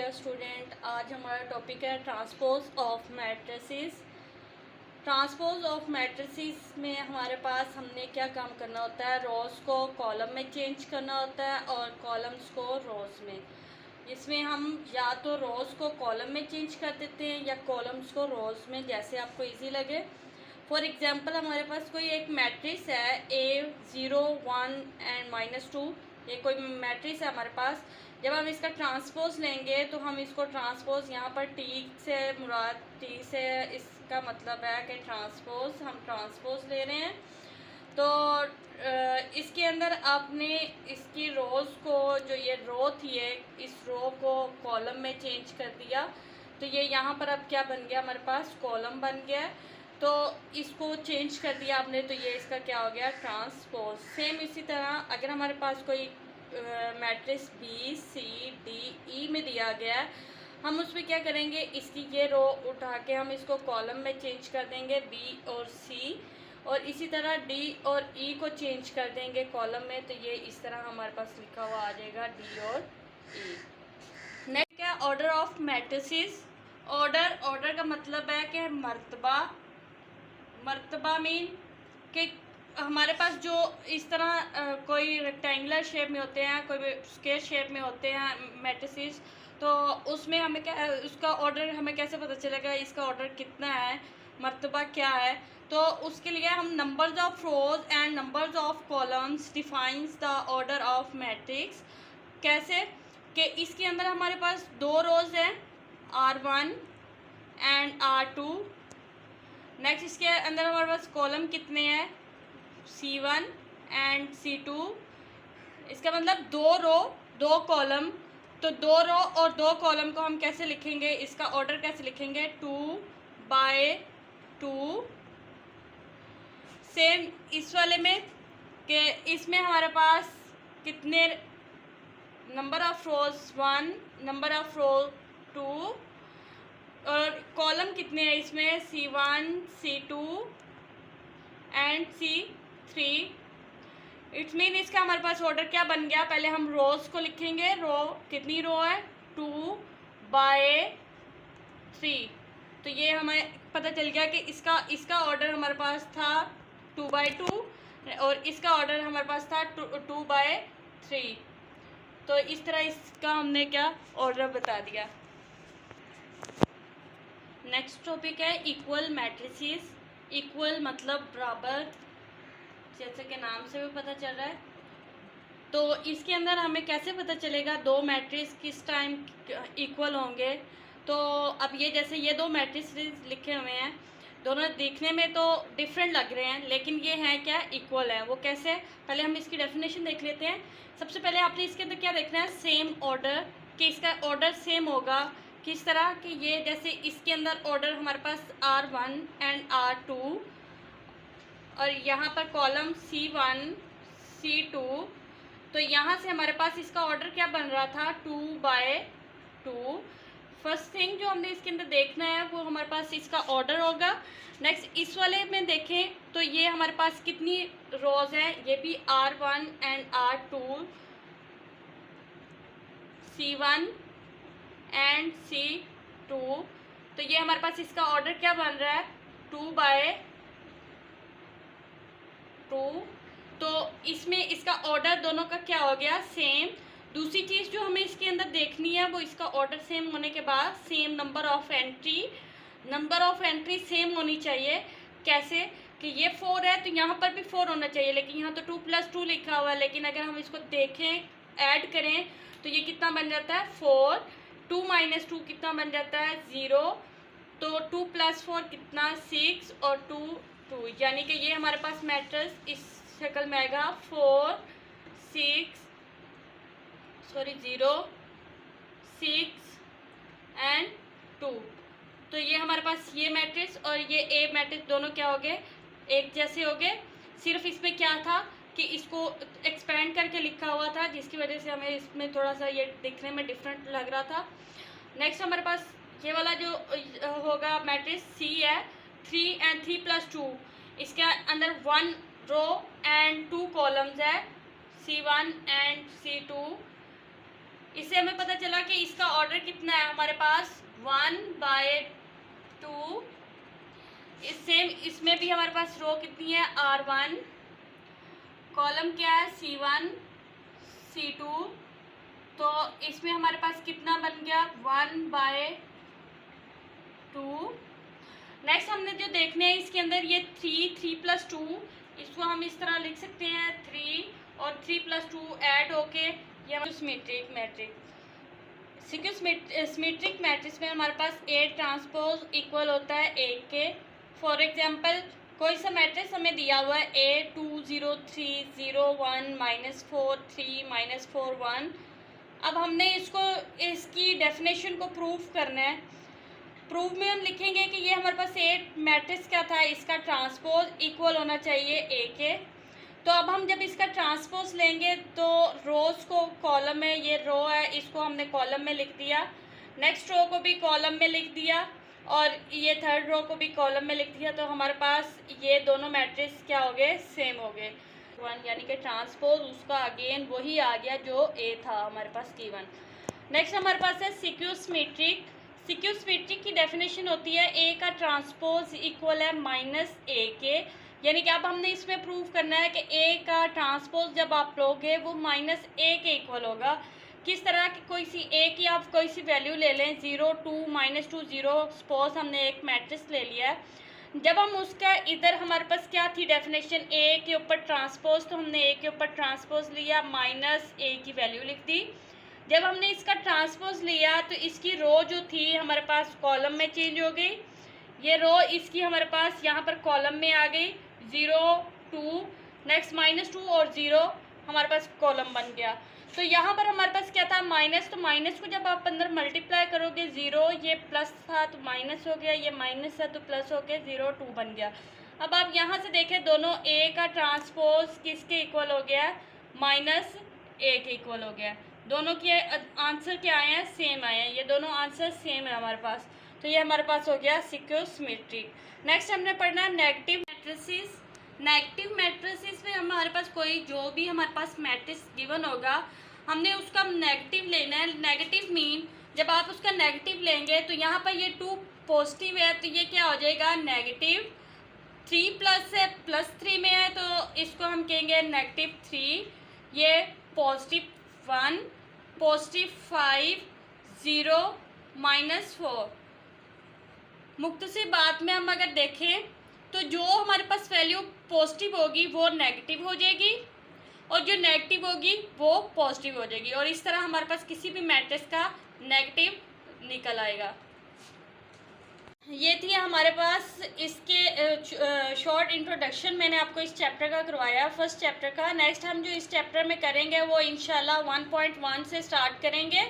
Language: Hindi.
डियर स्टूडेंट, आज हमारा टॉपिक है transpose of matrices. Transpose of matrices में हमारे पास हमने क्या काम करना होता है, रोज़ को कॉलम में चेंज करना होता है और कॉलम्स को रोज़ में। इसमें हम या तो रोज़ को कॉलम में चेंज कर देते हैं या कॉलम्स को रोज़ में, जैसे आपको इजी लगे। फॉर एग्जांपल हमारे पास कोई एक मैट्रिक्स है A0 1 एंड -2, ये कोई मैट्रिक्स है हमारे पास। जब हम इसका ट्रांसपोज लेंगे तो हम इसको ट्रांसपोज, यहाँ पर टी से मुराद, टी से इसका मतलब है कि ट्रांसपोज, हम ट्रांसपोज ले रहे हैं। तो इसके अंदर आपने इसकी रोज़ को, जो ये रो थी इस रो को कॉलम में चेंज कर दिया, तो ये यहाँ पर अब क्या बन गया, हमारे पास कॉलम बन गया। तो इसको चेंज कर दिया आपने, तो ये इसका क्या हो गया, ट्रांसपोज। सेम इसी तरह अगर हमारे पास कोई matrix B C D E में दिया गया है, हम उसमें क्या करेंगे, इसकी ये रो उठा के हम इसको कॉलम में चेंज कर देंगे B और C, और इसी तरह D और E को चेंज कर देंगे कॉलम में, तो ये इस तरह हमारे पास लिखा हुआ आ जाएगा D और E। नेक्स्ट क्या, ऑर्डर ऑफ मैट्रिसेस। ऑर्डर का मतलब है कि मर्तबा मीन कि हमारे पास जो इस तरह कोई रेक्टेंगुलर शेप में होते हैं, कोई स्क्वायर शेप में होते हैं मैट्रिसेस, तो उसमें हमें क्या, उसका ऑर्डर हमें कैसे पता चलेगा, इसका ऑर्डर कितना है, मर्तबा क्या है। तो उसके लिए हम numbers of rose and numbers of columns defines the order of matrix. कैसे कि इसके अंदर हमारे पास दो रोज हैं, R1 एंड R2। नेक्स्ट इसके अंदर हमारे पास कॉलम कितने हैं, C1 एंड C2। इसका मतलब दो रो दो कॉलम, तो दो रो और दो कॉलम को हम कैसे लिखेंगे, इसका ऑर्डर कैसे लिखेंगे, 2/2। सेम इस वाले में कि इसमें हमारे पास कितने number of rose 1, number of रोज 2, और कॉलम कितने हैं इसमें, C1 C2 and C3। It's mean इसका हमारे पास ऑर्डर क्या बन गया, पहले हम रोज को लिखेंगे, रो कितनी रो है, 2/3। तो ये हमें पता चल गया कि इसका ऑर्डर हमारे पास था 2/2 और इसका ऑर्डर हमारे पास था 2/3। तो इस तरह इसका हमने क्या ऑर्डर बता दिया। नेक्स्ट टॉपिक है इक्वल मैट्रिसेस। इक्वल मतलब बराबर, जैसे कि नाम से भी पता चल रहा है। तो इसके अंदर हमें कैसे पता चलेगा दो मैट्रिक्स किस टाइम इक्वल होंगे। तो अब ये जैसे ये दो मैट्रिसेस लिखे हुए हैं, दोनों देखने में तो डिफरेंट लग रहे हैं, लेकिन ये हैं क्या, इक्वल है। वो कैसे, पहले हम इसकी डेफिनेशन देख लेते हैं। सबसे पहले आपने इसके अंदर क्या देखना है, सेम ऑर्डर, कि इसका ऑर्डर सेम होगा। किस तरह कि ये जैसे इसके अंदर ऑर्डर हमारे पास R1 एंड R2, और यहाँ पर कॉलम C1 C2, तो यहाँ से हमारे पास इसका ऑर्डर क्या बन रहा था, 2/2। फर्स्ट थिंग जो हमने इसके अंदर देखना है वो हमारे पास इसका ऑर्डर होगा। नेक्स्ट इस वाले में देखें तो ये हमारे पास कितनी रोज हैं, ये भी R1 and R2, C1 and C2। तो ये हमारे पास इसका ऑर्डर क्या बन रहा है, 2/2। तो इसमें इसका ऑर्डर दोनों का क्या हो गया, सेम। दूसरी चीज़ जो हमें इसके अंदर देखनी है वो इसका ऑर्डर सेम होने के बाद same number of entry same होनी चाहिए। कैसे कि ये 4 है तो यहाँ पर भी 4 होना चाहिए, लेकिन यहाँ तो 2+2 लिखा हुआ है, लेकिन अगर हम इसको देखें, ऐड करें, तो ये कितना बन जाता है, 4। 2 - 2 कितना बन जाता है, 0। तो 2 + 4 कितना, 6, और 2 2, यानी कि ये हमारे पास मैट्रिक्स इस शक्ल में आएगा, 4 6 0 6 एंड 2। तो ये हमारे पास ये मैट्रिक्स और ये ए मैट्रिक्स दोनों क्या हो गए, एक जैसे हो गए। सिर्फ इसमें क्या था कि इसको एक्सपेंड करके लिखा हुआ था, जिसकी वजह से हमें इसमें थोड़ा सा ये दिखने में डिफरेंट लग रहा था। नेक्स्ट हमारे पास ये वाला जो होगा मैट्रिक्स C है, 3 एंड 3+2, इसके अंदर 1 रो एंड 2 कॉलम्स है, C1 एंड C2। इससे हमें पता चला कि इसका ऑर्डर कितना है हमारे पास 1/2। सेम इसमें भी हमारे पास रो कितनी है R1, कॉलम क्या है C1 C2, तो इसमें हमारे पास कितना बन गया 1/2। नेक्स्ट हमने जो देखने हैं इसके अंदर ये 3 + 2, इसको हम इस तरह लिख सकते हैं 3 और 3 + 2 ऐड होके ये सिमेट्रिक मैट्रिक्स। सिमेट्रिक मैट्रिक्स में हमारे पास A ट्रांसपोज इक्वल होता है A के। फॉर एग्जांपल कोई सा मैट्रिक्स हमें दिया हुआ है A 2 0 3 0 1 -4 3 -4 1। अब हमने इसकी डेफिनेशन को प्रूव करना है। प्रूफ में हम लिखेंगे कि ये हमारे पास A मैट्रिक्स क्या था, इसका ट्रांसपोज इक्वल होना चाहिए A के। तो अब हम जब इसका ट्रांसपोज लेंगे तो रोज को कॉलम में, ये रो है इसको हमने कॉलम में लिख दिया, नेक्स्ट रो को भी कॉलम में लिख दिया और ये थर्ड रो को भी कॉलम में लिख दिया, तो हमारे पास ये दोनों मैट्रिक्स क्या हो गए, सेम हो गए। वन यानी कि ट्रांसपोज उसका अगेन वही आ गया जो A था हमारे पास T1। नेक्स्ट हमारे पास है सिक्योसिमेट्रिक। सिक्योसिमेट्रिक की डेफिनेशन होती है A का ट्रांसपोज इक्वल है -A के, यानी कि अब हमने इसमें प्रूव करना है कि A का ट्रांसपोज जब आप लोगे वो -A के इक्वल होगा। किस तरह की कोई सी A की आप कोई सी वैल्यू ले लें 0 2 -2 0, सपोज हमने एक मैट्रिक्स ले लिया है। जब हम उसका इधर हमारे पास क्या थी डेफिनेशन A के ऊपर ट्रांसपोज, तो हमने A के ऊपर ट्रांसपोज लिया -A की वैल्यू लिख दी। जब हमने इसका ट्रांसपोज लिया तो इसकी रो जो थी हमारे पास कॉलम में चेंज हो गई, ये रो इसकी हमारे पास यहाँ पर कॉलम में आ गई 0 2, नेक्स्ट -2 और 0 हमारे पास कॉलम बन गया। तो यहाँ पर हमारे पास क्या था माइनस, तो माइनस को जब आप अंदर मल्टीप्लाई करोगे 0, ये प्लस था तो माइनस हो गया, ये माइनस था तो प्लस हो गया, 0 2 बन गया। अब आप यहाँ से देखें दोनों A का ट्रांसपोज किसके इक्वल हो गया है, -A के इक्वल हो गया। दोनों के आंसर क्या आए हैं, सेम आए हैं, ये दोनों आंसर सेम है हमारे पास, तो ये हमारे पास हो गया सिक्योसिमेट्रिक। नेक्स्ट हमने पढ़ना नेगेटिव मैट्रिसेस। नेगेटिव मैट्रिसेस में हमारे पास कोई जो भी हमारे पास मैट्रिक्स गिवन होगा हमने उसका नेगेटिव लेना है। नेगेटिव मीन जब आप उसका नेगेटिव लेंगे तो यहाँ पर ये 2 पॉजिटिव है तो ये क्या हो जाएगा नेगेटिव, 3 प्लस है +3 में है तो इसको हम कहेंगे -3, ये +1 +5 0 -4। मुख्तसर बात में हम अगर देखें तो जो हमारे पास वैल्यू पॉजिटिव होगी वो नेगेटिव हो जाएगी और जो नेगेटिव होगी वो पॉजिटिव हो जाएगी, और इस तरह हमारे पास किसी भी मैट्रिक्स का नेगेटिव निकल आएगा। ये थी हमारे पास इसके शॉर्ट इंट्रोडक्शन मैंने आपको इस चैप्टर का करवाया, फर्स्ट चैप्टर का। नेक्स्ट हम जो इस चैप्टर में करेंगे वो इंशाल्लाह 1.1 से स्टार्ट करेंगे।